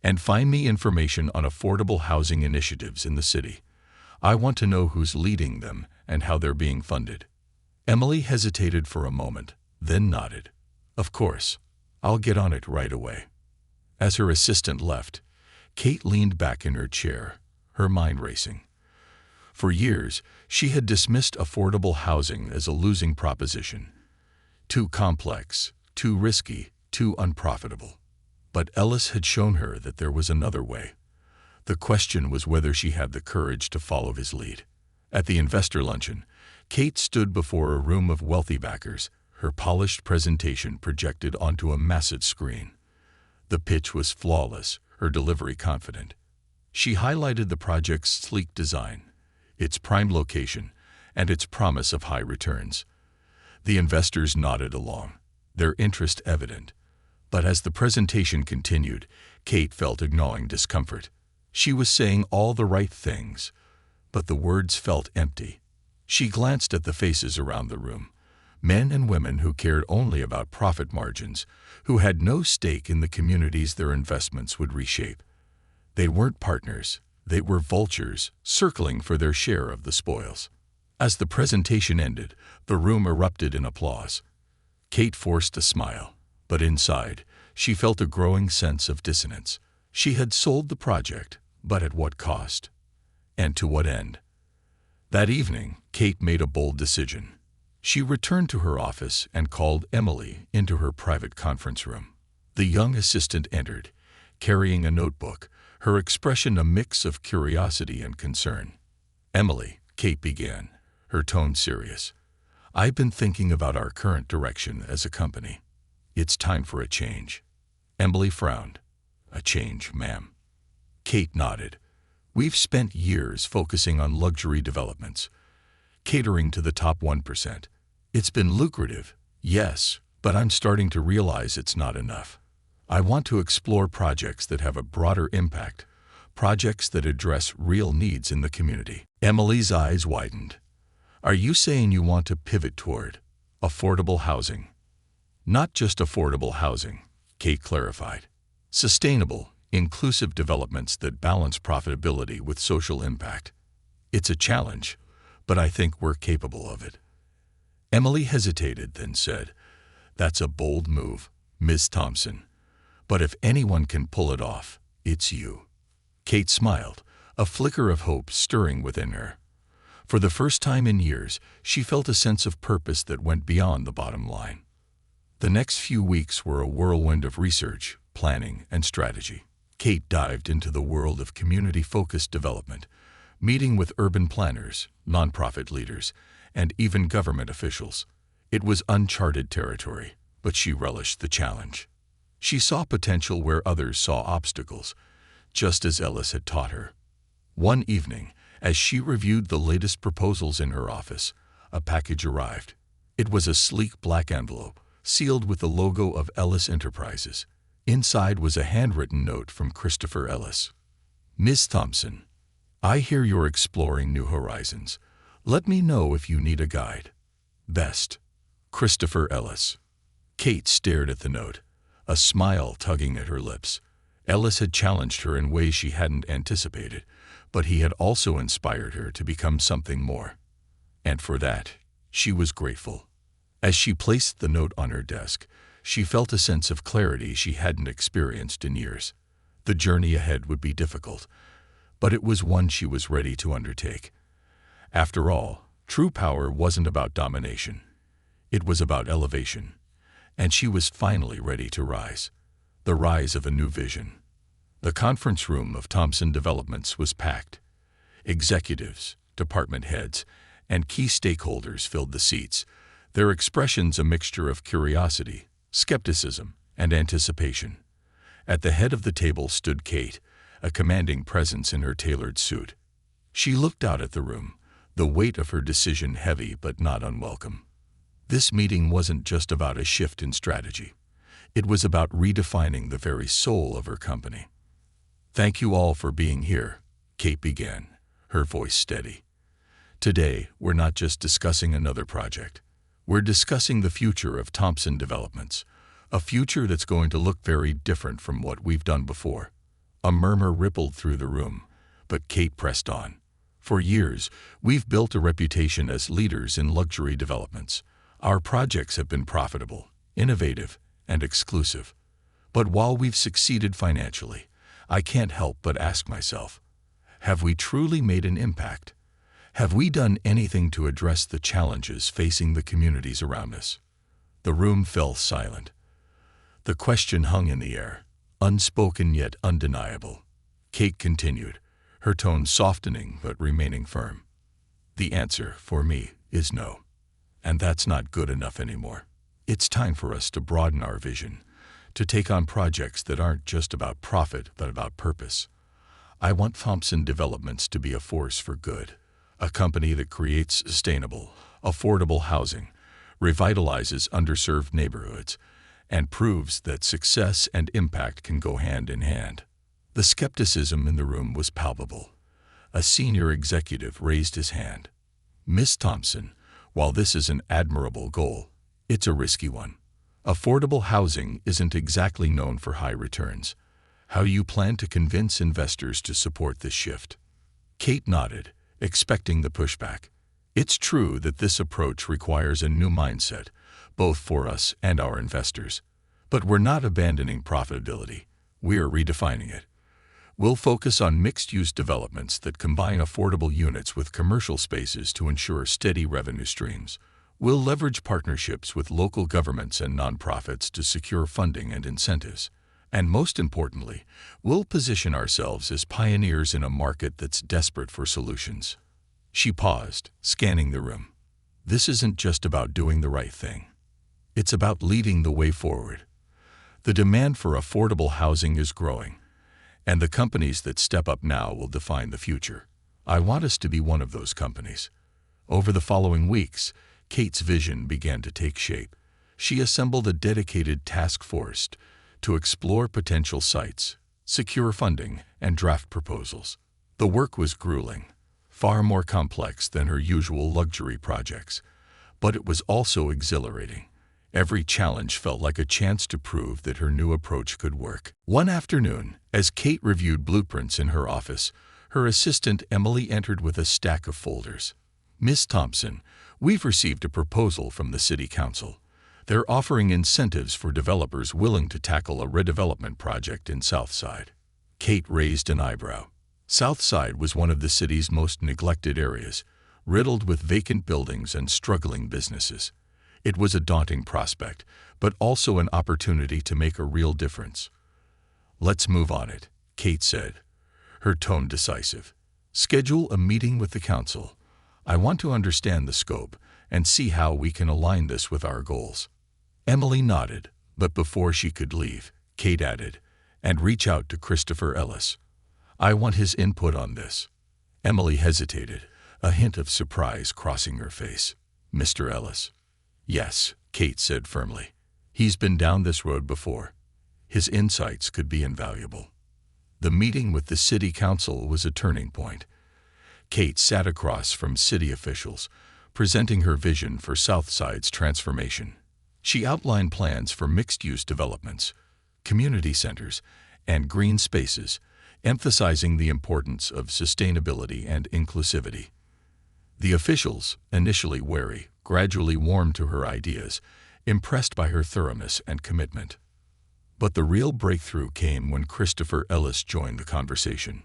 "And find me information on affordable housing initiatives in the city. I want to know who's leading them and how they're being funded." Emily hesitated for a moment, then nodded. "Of course. I'll get on it right away." As her assistant left, Kate leaned back in her chair, her mind racing. For years, she had dismissed affordable housing as a losing proposition. Too complex, too risky, too unprofitable. But Ellis had shown her that there was another way. The question was whether she had the courage to follow his lead. At the investor luncheon, Kate stood before a room of wealthy backers, her polished presentation projected onto a massive screen. The pitch was flawless, her delivery confident. She highlighted the project's sleek design, its prime location, and its promise of high returns. The investors nodded along, their interest evident. But as the presentation continued, Kate felt a gnawing discomfort. She was saying all the right things, but the words felt empty. She glanced at the faces around the room, men and women who cared only about profit margins, who had no stake in the communities their investments would reshape. They weren't partners, they were vultures, circling for their share of the spoils. As the presentation ended, the room erupted in applause. Kate forced a smile, but inside, she felt a growing sense of dissonance. She had sold the project, but at what cost? And to what end? That evening, Kate made a bold decision. She returned to her office and called Emily into her private conference room. The young assistant entered, carrying a notebook, her expression a mix of curiosity and concern. "Emily," Kate began, her tone serious, "I've been thinking about our current direction as a company. It's time for a change." Emily frowned. "A change, ma'am?" Kate nodded. "We've spent years focusing on luxury developments, catering to the top 1%. It's been lucrative, yes, but I'm starting to realize it's not enough. I want to explore projects that have a broader impact, projects that address real needs in the community." Emily's eyes widened. "Are you saying you want to pivot toward affordable housing?" "Not just affordable housing," Kate clarified. "Sustainable, inclusive developments that balance profitability with social impact. It's a challenge, but I think we're capable of it." Emily hesitated, then said, "That's a bold move, Ms. Thompson. But if anyone can pull it off, it's you." Kate smiled, a flicker of hope stirring within her. For the first time in years, she felt a sense of purpose that went beyond the bottom line. The next few weeks were a whirlwind of research, planning, and strategy. Kate dived into the world of community-focused development, meeting with urban planners, nonprofit leaders, and even government officials. It was uncharted territory, but she relished the challenge. She saw potential where others saw obstacles, just as Ellis had taught her. One evening, as she reviewed the latest proposals in her office, a package arrived. It was a sleek black envelope, sealed with the logo of Ellis Enterprises. Inside was a handwritten note from Christopher Ellis. "Ms. Thompson, I hear you're exploring new horizons. Let me know if you need a guide. Best, Christopher Ellis." Kate stared at the note, a smile tugging at her lips. Ellis had challenged her in ways she hadn't anticipated, but he had also inspired her to become something more. And for that, she was grateful. As she placed the note on her desk, she felt a sense of clarity she hadn't experienced in years. The journey ahead would be difficult, but it was one she was ready to undertake. After all, true power wasn't about domination. It was about elevation. And she was finally ready to rise. The rise of a new vision. The conference room of Thompson Developments was packed. Executives, department heads, and key stakeholders filled the seats, their expressions a mixture of curiosity, skepticism, and anticipation. At the head of the table stood Kate, a commanding presence in her tailored suit. She looked out at the room, the weight of her decision heavy but not unwelcome. This meeting wasn't just about a shift in strategy. It was about redefining the very soul of her company. "Thank you all for being here," Kate began, her voice steady. "Today, we're not just discussing another project. We're discussing the future of Thompson Developments, a future that's going to look very different from what we've done before." A murmur rippled through the room, but Kate pressed on. "For years, we've built a reputation as leaders in luxury developments. Our projects have been profitable, innovative, and exclusive. But while we've succeeded financially, I can't help but ask myself, have we truly made an impact? Have we done anything to address the challenges facing the communities around us?" The room fell silent. The question hung in the air, unspoken yet undeniable. Kate continued, her tone softening but remaining firm. "The answer, for me, is no. And that's not good enough anymore. It's time for us to broaden our vision, to take on projects that aren't just about profit but about purpose. I want Thompson Developments to be a force for good, a company that creates sustainable, affordable housing, revitalizes underserved neighborhoods, and proves that success and impact can go hand in hand." The skepticism in the room was palpable. A senior executive raised his hand. "Miss Thompson, while this is an admirable goal, it's a risky one. Affordable housing isn't exactly known for high returns. How do you plan to convince investors to support this shift?" Kate nodded, expecting the pushback. "It's true that this approach requires a new mindset, both for us and our investors. But we're not abandoning profitability. We're redefining it. We'll focus on mixed-use developments that combine affordable units with commercial spaces to ensure steady revenue streams. We'll leverage partnerships with local governments and nonprofits to secure funding and incentives. And most importantly, we'll position ourselves as pioneers in a market that's desperate for solutions." She paused, scanning the room. "This isn't just about doing the right thing. It's about leading the way forward. The demand for affordable housing is growing, and the companies that step up now will define the future. I want us to be one of those companies." Over the following weeks, Kate's vision began to take shape. She assembled a dedicated task force to explore potential sites, secure funding, and draft proposals. The work was grueling, far more complex than her usual luxury projects, but it was also exhilarating. Every challenge felt like a chance to prove that her new approach could work. One afternoon, as Kate reviewed blueprints in her office, her assistant Emily entered with a stack of folders. "Miss Thompson, we've received a proposal from the City Council. They're offering incentives for developers willing to tackle a redevelopment project in Southside." Kate raised an eyebrow. Southside was one of the city's most neglected areas, riddled with vacant buildings and struggling businesses. It was a daunting prospect, but also an opportunity to make a real difference. "Let's move on it," Kate said, her tone decisive. "Schedule a meeting with the council. I want to understand the scope and see how we can align this with our goals." Emily nodded, but before she could leave, Kate added, "And reach out to Christopher Ellis. I want his input on this." Emily hesitated, a hint of surprise crossing her face. "Mr. Ellis?" "Yes," Kate said firmly. "He's been down this road before. His insights could be invaluable." The meeting with the city council was a turning point. Kate sat across from city officials, presenting her vision for Southside's transformation. She outlined plans for mixed-use developments, community centers, and green spaces, emphasizing the importance of sustainability and inclusivity. The officials, initially wary, gradually warmed to her ideas, impressed by her thoroughness and commitment. But the real breakthrough came when Christopher Ellis joined the conversation.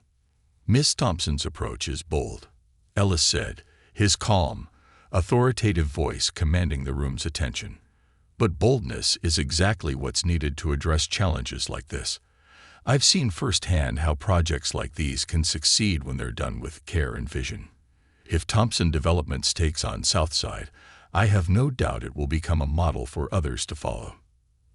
"Miss Thompson's approach is bold," Ellis said, his calm, authoritative voice commanding the room's attention. "But boldness is exactly what's needed to address challenges like this. I've seen firsthand how projects like these can succeed when they're done with care and vision. If Thompson Developments takes on Southside, I have no doubt it will become a model for others to follow."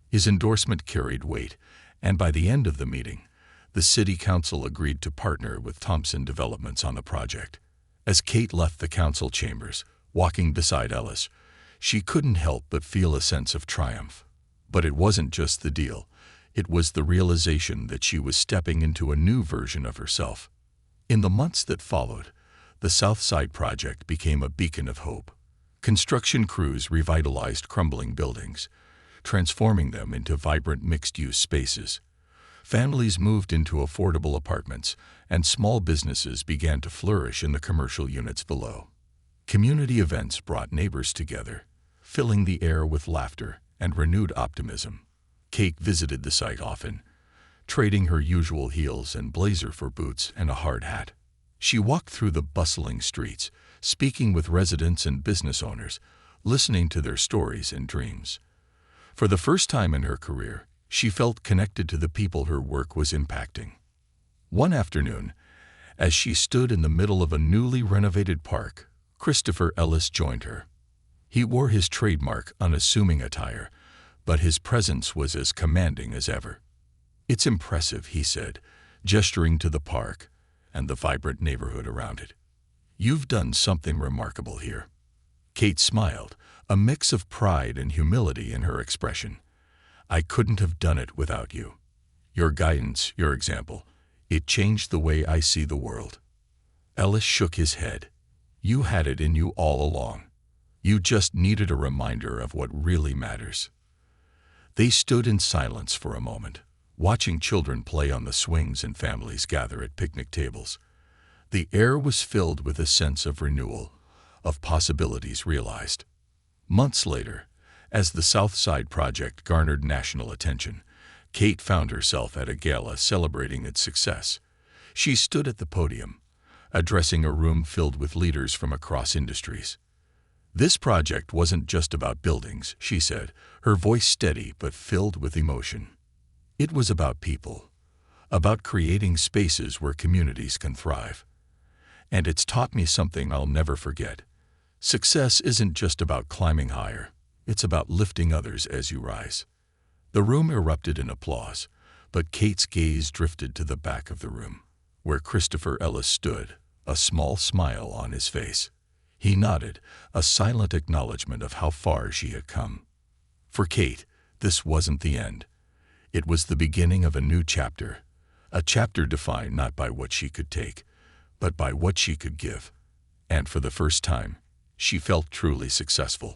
His endorsement carried weight, and by the end of the meeting, the City Council agreed to partner with Thompson Developments on the project. As Kate left the council chambers, walking beside Ellis, she couldn't help but feel a sense of triumph. But it wasn't just the deal. It was the realization that she was stepping into a new version of herself. In the months that followed, the South Side project became a beacon of hope. Construction crews revitalized crumbling buildings, transforming them into vibrant mixed-use spaces. Families moved into affordable apartments, and small businesses began to flourish in the commercial units below. Community events brought neighbors together, filling the air with laughter and renewed optimism. Kate visited the site often, trading her usual heels and blazer for boots and a hard hat. She walked through the bustling streets, speaking with residents and business owners, listening to their stories and dreams. For the first time in her career, she felt connected to the people her work was impacting. One afternoon, as she stood in the middle of a newly renovated park, Christopher Ellis joined her. He wore his trademark unassuming attire, but his presence was as commanding as ever. "It's impressive," he said, gesturing to the park and the vibrant neighborhood around it. "You've done something remarkable here." Kate smiled, a mix of pride and humility in her expression. "I couldn't have done it without you. Your guidance, your example, it changed the way I see the world." Ellis shook his head. "You had it in you all along. You just needed a reminder of what really matters." They stood in silence for a moment, watching children play on the swings and families gather at picnic tables. The air was filled with a sense of renewal, of possibilities realized. Months later, as the South Side project garnered national attention, Kate found herself at a gala celebrating its success. She stood at the podium, addressing a room filled with leaders from across industries. "This project wasn't just about buildings," she said, her voice steady but filled with emotion. "It was about people, about creating spaces where communities can thrive. And it's taught me something I'll never forget. Success isn't just about climbing higher, it's about lifting others as you rise." The room erupted in applause, but Kate's gaze drifted to the back of the room, where Christopher Ellis stood, a small smile on his face. He nodded, a silent acknowledgement of how far she had come. For Kate, this wasn't the end. It was the beginning of a new chapter, a chapter defined not by what she could take, but by what she could give. And for the first time, she felt truly successful.